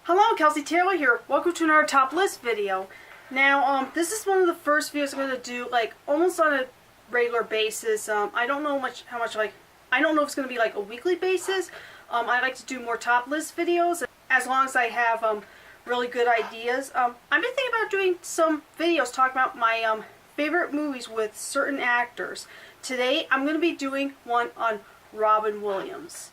Hello, Kelsey Taylor here. Welcome to another top list video. Now, this is one of the first videos I'm going to do, like, almost on a regular basis. I don't know I don't know if it's going to be like a weekly basis. I like to do more top list videos as long as I have really good ideas. I've been thinking about doing some videos talking about my favorite movies with certain actors. Today, I'm going to be doing one on Robin Williams.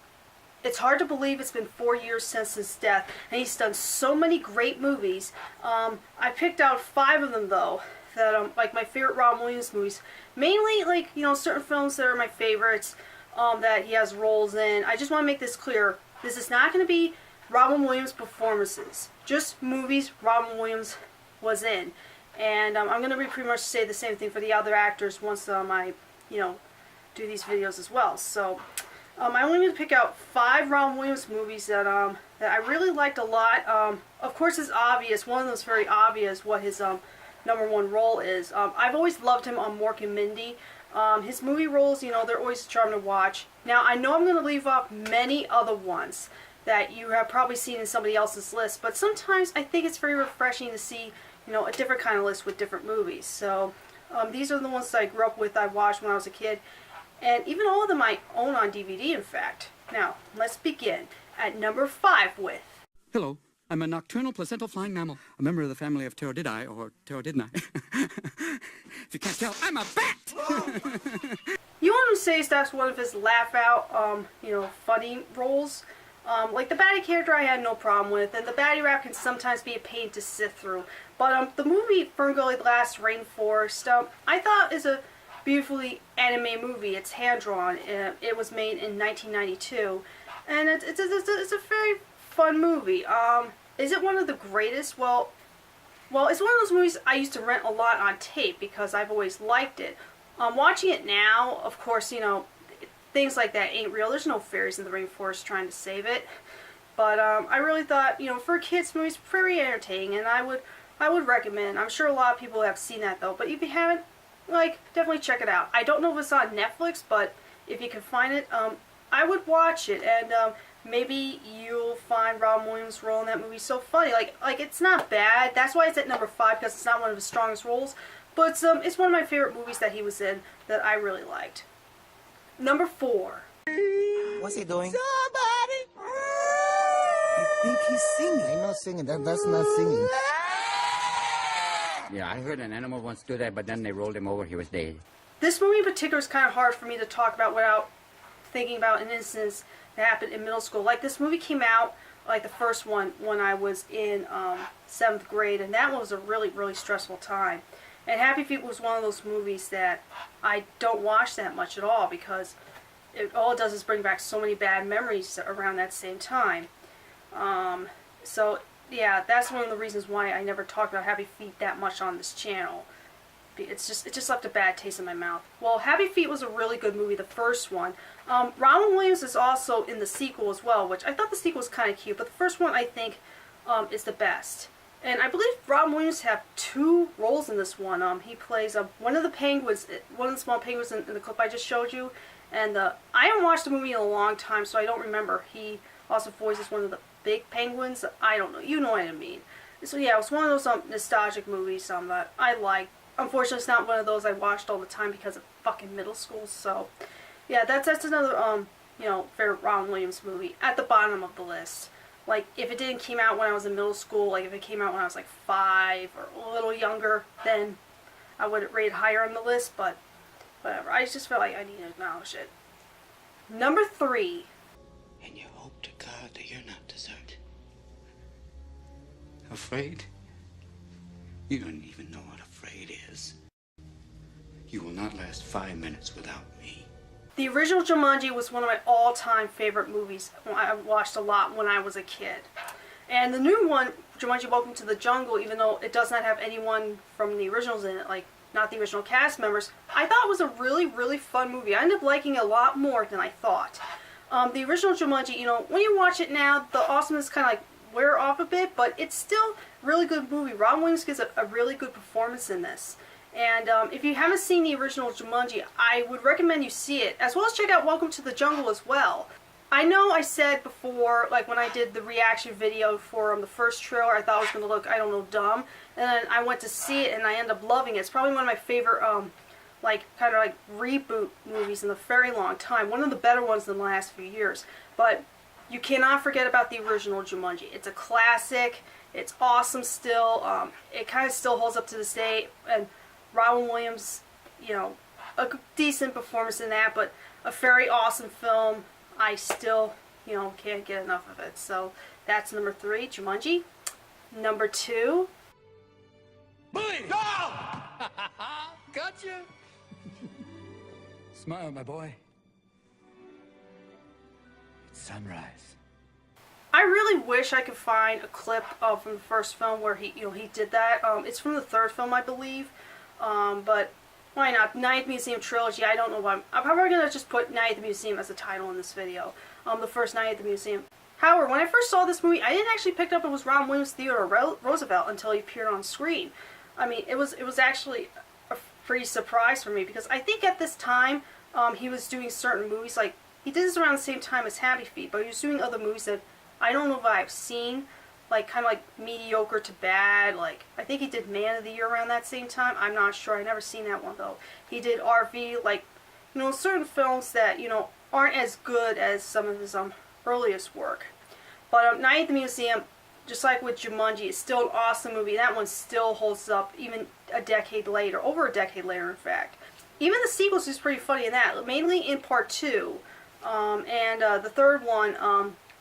It's hard to believe it's been 4 years since his death, and he's done so many great movies. I picked out 5 of them, though, that like my favorite Robin Williams movies. Mainly, like, you know, certain films that are my favorites that he has roles in. I just want to make this clear. This is not going to be Robin Williams performances. Just movies Robin Williams was in. And I'm going to pretty much say the same thing for the other actors once I, you know, do these videos as well. So I only need to pick out 5 Robin Williams movies that I really liked a lot. Of course, it's obvious. One of them is very obvious what his #1 role is. I've always loved him on Mork and Mindy. His movie roles, you know, they're always charming to watch. Now, I know I'm going to leave off many other ones that you have probably seen in somebody else's list, but sometimes I think it's very refreshing to see, you know, a different kind of list with different movies. So these are the ones that I grew up with, I watched when I was a kid. And even all of them I own on DVD, in fact. Now, let's begin at number 5 with... Hello, I'm a nocturnal placental flying mammal, a member of the family of Pterodiddae, or Pterodidnae. If you can't tell, I'm a bat! You want to say that's one of his laugh-out, you know, funny roles. Like the baddie character I had no problem with, and the baddie rap can sometimes be a pain to sift through. But the movie Ferngully Last Rainforest, I thought is a beautifully animated movie. It's hand-drawn. It was made in 1992, and it's a very fun movie. Is it one of the greatest? Well, it's one of those movies I used to rent a lot on tape because I've always liked it. Watching it now, of course, you know, things like that ain't real. There's no fairies in the rainforest trying to save it. But I really thought, you know, for a kids' movie, it's very entertaining, and I would recommend. I'm sure a lot of people have seen that though, but if you haven't, like, definitely check it out. I don't know if it's on Netflix, but if you can find it, I would watch it, and maybe you'll find Robin Williams' role in that movie so funny. Like it's not bad. That's why it's at number 5, because it's not one of his strongest roles, but it's one of my favorite movies that he was in that I really liked. Number 4. What's he doing? Somebody! I think he's singing. Ain't no singing. That's not singing. Yeah, I heard an animal once do that, but then they rolled him over. He was dead. This movie in particular is kind of hard for me to talk about without thinking about an instance that happened in middle school. Like, this movie came out, like the first one, when I was in 7th grade, and that was a really, really stressful time. And Happy Feet was one of those movies that I don't watch that much at all because all it does is bring back so many bad memories around that same time. So yeah, that's one of the reasons why I never talked about Happy Feet that much on this channel. It just left a bad taste in my mouth. Well, Happy Feet was a really good movie, the first one. Robin Williams is also in the sequel as well, which I thought the sequel was kind of cute, but the first one I think is the best. And I believe Robin Williams have 2 roles in this one. He plays one of the penguins, one of the small penguins in the clip I just showed you. And I haven't watched the movie in a long time, so I don't remember. He also voices one of the big penguins. I don't know. You know what I mean. So yeah, it was one of those nostalgic movies that I like. Unfortunately, it's not one of those I watched all the time because of fucking middle school. So yeah, that's another you know, favorite Robin Williams movie at the bottom of the list. Like, if it didn't came out when I was in middle school, like if it came out when I was like 5 or a little younger, then I would rate it higher on the list. But whatever. I just felt like I needed to acknowledge it. Number 3. And you hope to God that you're not deserted. Afraid? You don't even know what afraid is. You will not last 5 minutes without me. The original Jumanji was one of my all-time favorite movies. I watched a lot when I was a kid. And the new one, Jumanji Welcome to the Jungle, even though it does not have anyone from the originals in it, like not the original cast members, I thought it was a really, really fun movie. I ended up liking it a lot more than I thought. The original Jumanji, you know, when you watch it now, the awesomeness kind of like wear off a bit, but it's still a really good movie. Robin Williams gives a really good performance in this. And if you haven't seen the original Jumanji, I would recommend you see it, as well as check out Welcome to the Jungle as well. I know I said before, like when I did the reaction video for the first trailer, I thought it was going to look, I don't know, dumb. And then I went to see it and I ended up loving it. It's probably one of my favorite, like, kind of like reboot movies in a very long time. One of the better ones in the last few years. But you cannot forget about the original Jumanji. It's a classic. It's awesome still. It kind of still holds up to this day. And Robin Williams, you know, a decent performance in that, but a very awesome film. I still, you know, can't get enough of it. So that's number 3, Jumanji. Number 2. Bully! Gotcha! Smile, my boy. It's sunrise. I really wish I could find a clip from the first film where he did that. It's from the third film, I believe. But why not? Night at the Museum trilogy. I don't know why. I'm probably gonna just put Night at the Museum as a title in this video. The first Night at the Museum. However, when I first saw this movie, I didn't actually pick up it was Robin Williams Theodore Roosevelt until he appeared on screen. I mean, it was actually a pretty surprise for me because I think at this time he was doing certain movies, like he did this around the same time as Happy Feet, but he was doing other movies that I don't know if I've seen, like kind of like mediocre to bad. Like I think he did Man of the Year around that same time. I'm not sure. I never seen that one though. He did RV, like, you know, certain films that, you know, aren't as good as some of his earliest work. But Night at the Museum, just like with Jumanji, it's still an awesome movie. That one still holds up even a decade later, over a decade later in fact. Even the sequels is pretty funny in that, mainly in part 2. And the third one,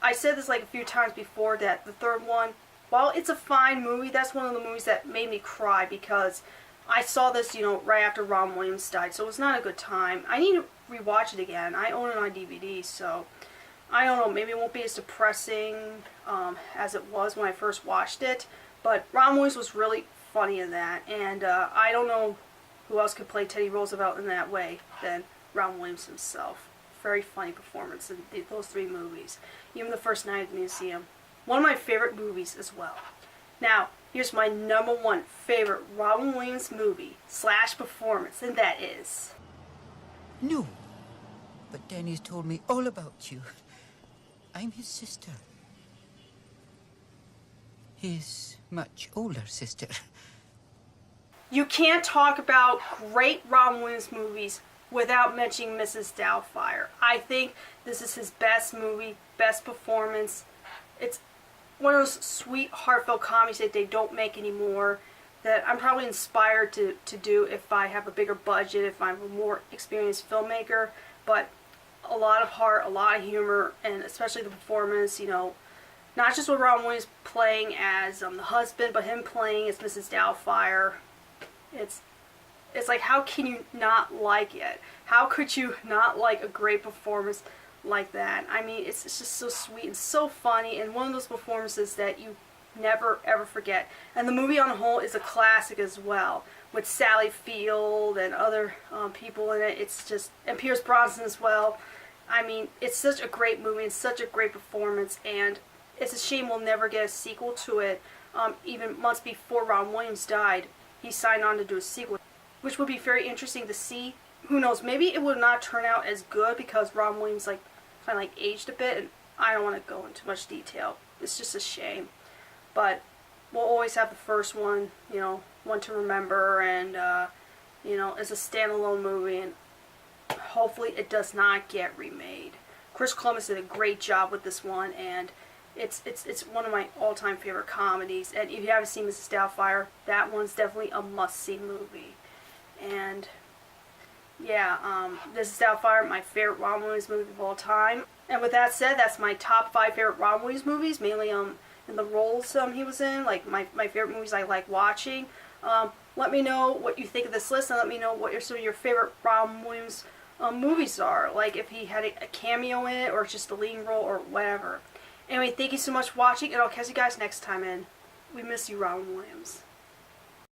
I said this like a few times before that the third one, while it's a fine movie, that's one of the movies that made me cry because I saw this, you know, right after Robin Williams died, so it was not a good time. I need to rewatch it again. I own it on DVD, so I don't know, maybe it won't be as depressing as it was when I first watched it, but Robin Williams was really funny in that, and I don't know who else could play Teddy Roosevelt in that way than Robin Williams himself. Very funny performance in those 3 movies. Even the first Night at the Museum. One of my favorite movies as well. Now, here's my number 1 favorite Robin Williams movie / performance, and that is... No, but Danny's told me all about you. I'm his sister. His much older sister. You can't talk about great Robin Williams movies without mentioning Mrs. Doubtfire. I think this is his best movie, best performance. It's one of those sweet, heartfelt comedies that they don't make anymore, that I'm probably inspired to do if I have a bigger budget, if I'm a more experienced filmmaker. But a lot of heart, a lot of humor, and especially the performance, you know, not just with Robin Williams playing as the husband, but him playing as Mrs. Doubtfire. It's like, how can you not like it? How could you not like a great performance like that? I mean, it's just so sweet and so funny, and one of those performances that you never ever forget. And the movie on the whole is a classic as well, with Sally Field and other people in it. It's just, and Pierce Brosnan as well. I mean, it's such a great movie and such a great performance, and it's a shame we'll never get a sequel to it. Even months before Robin Williams died, he signed on to do a sequel, which would be very interesting to see. Who knows, maybe it would not turn out as good because Robin Williams kind of aged a bit, and I don't want to go into much detail. It's just a shame. But we'll always have the first one, you know, one to remember, and you know, as a standalone movie, and hopefully it does not get remade. Chris Columbus did a great job with this one, and it's one of my all-time favorite comedies. And if you haven't seen Mrs. Doubtfire, that one's definitely a must-see movie. And yeah, Mrs. Doubtfire, my favorite Robin Williams movie of all time. And with that said, that's my top 5 favorite Robin Williams movies, mainly in the roles he was in, like my favorite movies I like watching. Let me know what you think of this list, and let me know what some of your favorite Robin Williams movies are, like if he had a cameo in it or just a leading role or whatever. Anyway, thank you so much for watching, and I'll catch you guys next time, and we miss you, Robin Williams.